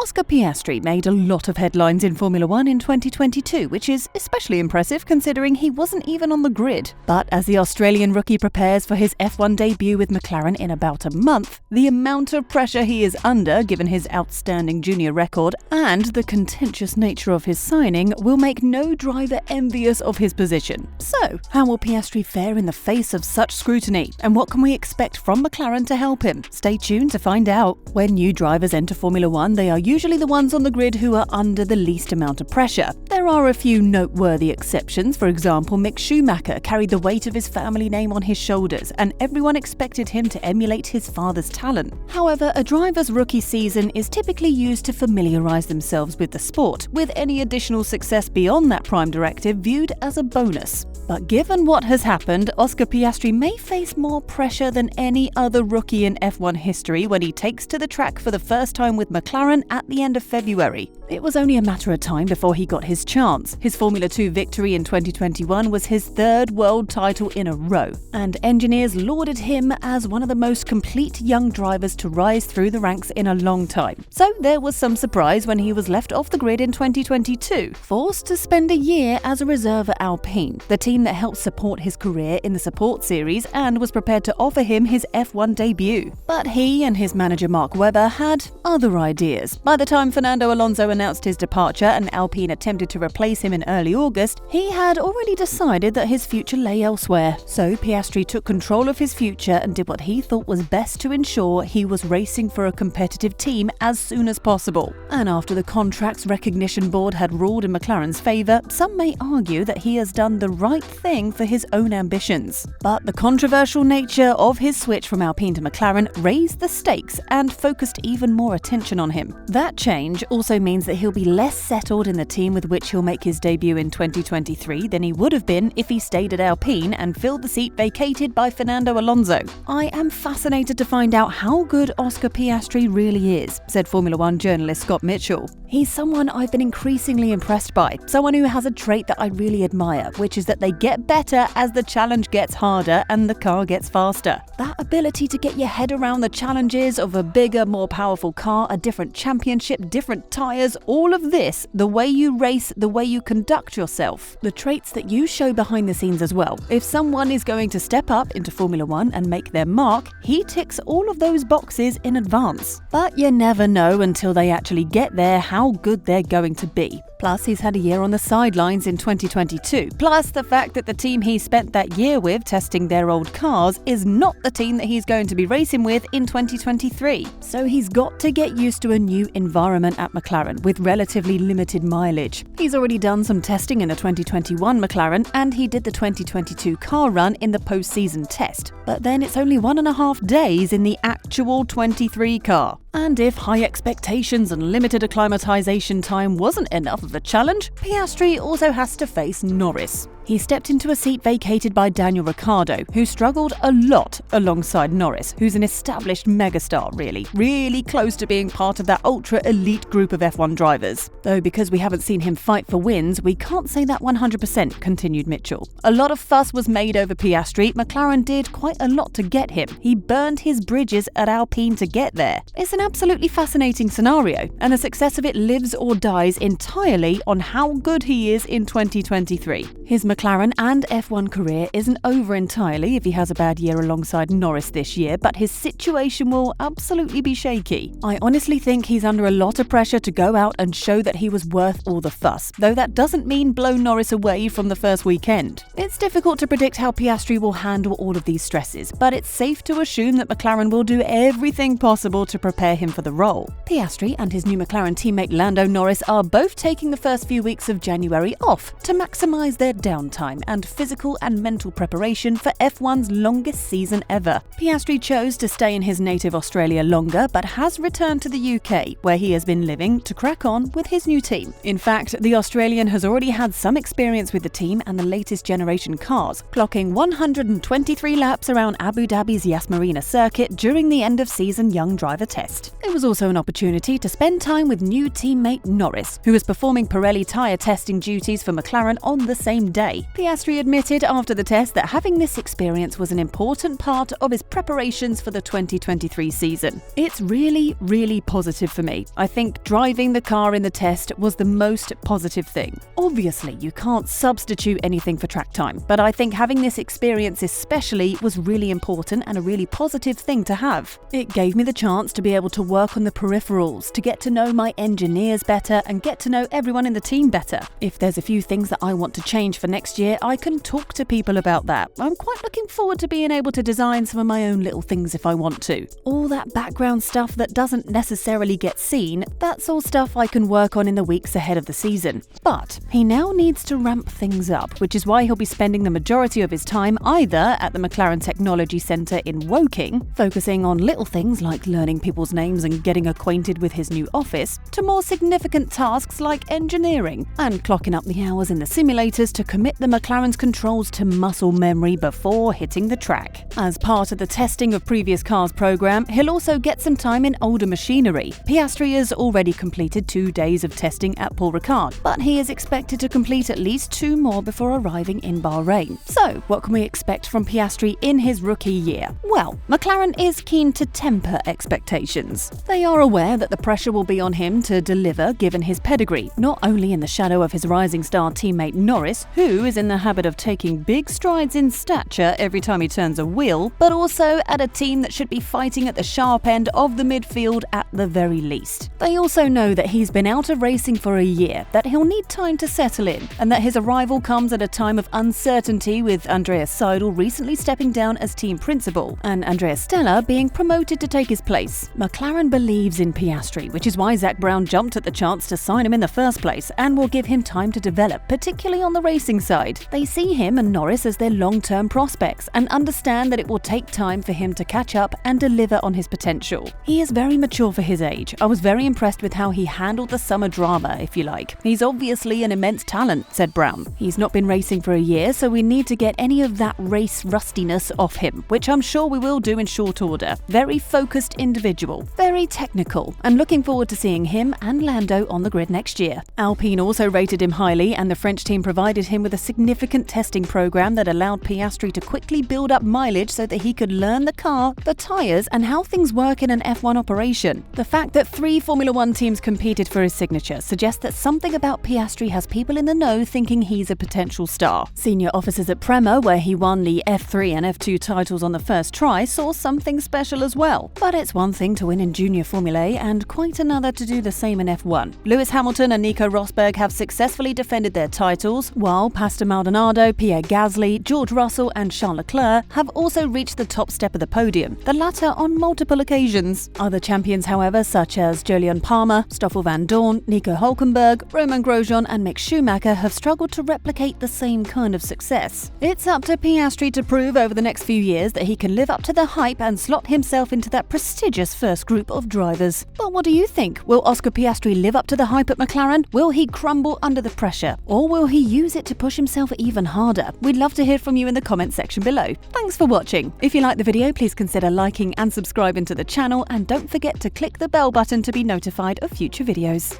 Oscar Piastri made a lot of headlines in Formula 1 in 2022, which is especially impressive considering he wasn't even on the grid. But as the Australian rookie prepares for his F1 debut with McLaren in about a month, the amount of pressure he is under, given his outstanding junior record and the contentious nature of his signing, will make no driver envious of his position. So, how will Piastri fare in the face of such scrutiny? And what can we expect from McLaren to help him? Stay tuned to find out. When new drivers enter Formula 1, they are usually the ones on the grid who are under the least amount of pressure. There are a few noteworthy exceptions. For example, Mick Schumacher carried the weight of his family name on his shoulders, and everyone expected him to emulate his father's talent. However, a driver's rookie season is typically used to familiarise themselves with the sport, with any additional success beyond that prime directive viewed as a bonus. But given what has happened, Oscar Piastri may face more pressure than any other rookie in F1 history when he takes to the track for the first time with McLaren at the end of February. It was only a matter of time before he got his chance. His Formula 2 victory in 2021 was his third world title in a row, and engineers lauded him as one of the most complete young drivers to rise through the ranks in a long time. So there was some surprise when he was left off the grid in 2022, forced to spend a year as a reserve at Alpine, the team that helped support his career in the Support Series and was prepared to offer him his F1 debut. But he and his manager Mark Webber had other ideas. By the time Fernando Alonso announced his departure and Alpine attempted to replace him in early August, he had already decided that his future lay elsewhere. So Piastri took control of his future and did what he thought was best to ensure he was racing for a competitive team as soon as possible. And after the contracts recognition board had ruled in McLaren's favour, some may argue that he has done the right thing for his own ambitions. But the controversial nature of his switch from Alpine to McLaren raised the stakes and focused even more attention on him. That change also means that he'll be less settled in the team with which he'll make his debut in 2023 than he would have been if he stayed at Alpine and filled the seat vacated by Fernando Alonso. I am fascinated to find out how good Oscar Piastri really is, said Formula 1 journalist Scott Mitchell. He's someone I've been increasingly impressed by, someone who has a trait that I really admire, which is that they get better as the challenge gets harder and the car gets faster. That ability to get your head around the challenges of a bigger, more powerful car, a different championship, different tyres, all of this, the way you race, the way you conduct yourself, the traits that you show behind the scenes as well. If someone is going to step up into Formula 1 and make their mark, he ticks all of those boxes in advance. But you never know until they actually get there how good they're going to be. Plus, he's had a year on the sidelines in 2022. Plus, the fact that the team he spent that year with testing their old cars is not the team that he's going to be racing with in 2023. So he's got to get used to a new environment at McLaren with relatively limited mileage. He's already done some testing in the 2021 McLaren, and he did the 2022 car run in the post-season test. But then it's only 1.5 days in the actual 23 car. And if high expectations and limited acclimatization time wasn't enough of a challenge, Piastri also has to face Norris. He stepped into a seat vacated by Daniel Ricciardo, who struggled a lot alongside Norris, who's an established megastar really close to being part of that ultra-elite group of F1 drivers. Though because we haven't seen him fight for wins, we can't say that 100%, continued Mitchell. A lot of fuss was made over Piastri. McLaren did quite a lot to get him. He burned his bridges at Alpine to get there. It's an absolutely fascinating scenario, and the success of it lives or dies entirely on how good he is in 2023. His McLaren and F1 career isn't over entirely if he has a bad year alongside Norris this year, but his situation will absolutely be shaky. I honestly think he's under a lot of pressure to go out and show that he was worth all the fuss, though that doesn't mean blow Norris away from the first weekend. It's difficult to predict how Piastri will handle all of these stresses, but it's safe to assume that McLaren will do everything possible to prepare him for the role. Piastri and his new McLaren teammate Lando Norris are both taking the first few weeks of January off to maximise their downtime and physical and mental preparation for F1's longest season ever. Piastri chose to stay in his native Australia longer, but has returned to the UK, where he has been living, to crack on with his new team. In fact, the Australian has already had some experience with the team and the latest generation cars, clocking 123 laps around Abu Dhabi's Yas Marina circuit during the end-of-season young driver test. It was also an opportunity to spend time with new teammate Norris, who was performing Pirelli tyre testing duties for McLaren on the same day. day. Piastri admitted after the test that having this experience was an important part of his preparations for the 2023 season. It's really, really positive for me. I think driving the car in the test was the most positive thing. Obviously, you can't substitute anything for track time, but I think having this experience especially was really important and a really positive thing to have. It gave me the chance to be able to work on the peripherals, to get to know my engineers better and get to know everyone in the team better. If there's a few things that I want to change for next year, I can talk to people about that. I'm quite looking forward to being able to design some of my own little things if I want to. All that background stuff that doesn't necessarily get seen, that's all stuff I can work on in the weeks ahead of the season. But he now needs to ramp things up, which is why he'll be spending the majority of his time either at the McLaren Technology Centre in Woking, focusing on little things like learning people's names and getting acquainted with his new office, to more significant tasks like engineering and clocking up the hours in the simulators to commit the McLaren's controls to muscle memory before hitting the track. As part of the testing of previous cars program, he'll also get some time in older machinery. Piastri has already completed 2 days of testing at Paul Ricard, but he is expected to complete at least 2 more before arriving in Bahrain. So, what can we expect from Piastri in his rookie year? Well, McLaren is keen to temper expectations. They are aware that the pressure will be on him to deliver given his pedigree, not only in the shadow of his rising star teammate Norris, who is in the habit of taking big strides in stature every time he turns a wheel, but also at a team that should be fighting at the sharp end of the midfield at the very least. They also know that he's been out of racing for a year, that he'll need time to settle in, and that his arrival comes at a time of uncertainty with Andreas Seidel recently stepping down as team principal and Andreas Stella being promoted to take his place. McLaren believes in Piastri, which is why Zak Brown jumped at the chance to sign him in the first place and will give him time to develop, particularly on the racing side. They see him and Norris as their long-term prospects and understand that it will take time for him to catch up and deliver on his potential. He is very mature for his age. I was very impressed with how he handled the summer drama, if you like. He's obviously an immense talent, said Brown. He's not been racing for a year, so we need to get any of that race rustiness off him, which I'm sure we will do in short order. Very focused individual, very technical, and looking forward to seeing him and Lando on the grid next year. Alpine also rated him highly, and the French team provided him with a significant testing program that allowed Piastri to quickly build up mileage so that he could learn the car, the tyres, and how things work in an F1 operation. The fact that 3 Formula 1 teams competed for his signature suggests that something about Piastri has people in the know thinking he's a potential star. Senior officers at Prema, where he won the F3 and F2 titles on the first try, saw something special as well. But it's one thing to win in Junior Formula A and quite another to do the same in F1. Lewis Hamilton and Nico Rosberg have successfully defended their titles, while Pastor Maldonado, Pierre Gasly, George Russell and Charles Leclerc have also reached the top step of the podium, the latter on multiple occasions. Other champions, however, such as Jolyon Palmer, Stoffel Van Dorn, Nico Hülkenberg, Romain Grosjean and Mick Schumacher have struggled to replicate the same kind of success. It's up to Piastri to prove over the next few years that he can live up to the hype and slot himself into that prestigious first group of drivers. But what do you think? Will Oscar Piastri live up to the hype at McLaren? Will he crumble under the pressure? Or will he use it to push himself even harder? We'd love to hear from you in the comments section below. Thanks for watching. If you liked the video, please consider liking and subscribing to the channel, and don't forget to click the bell button to be notified of future videos.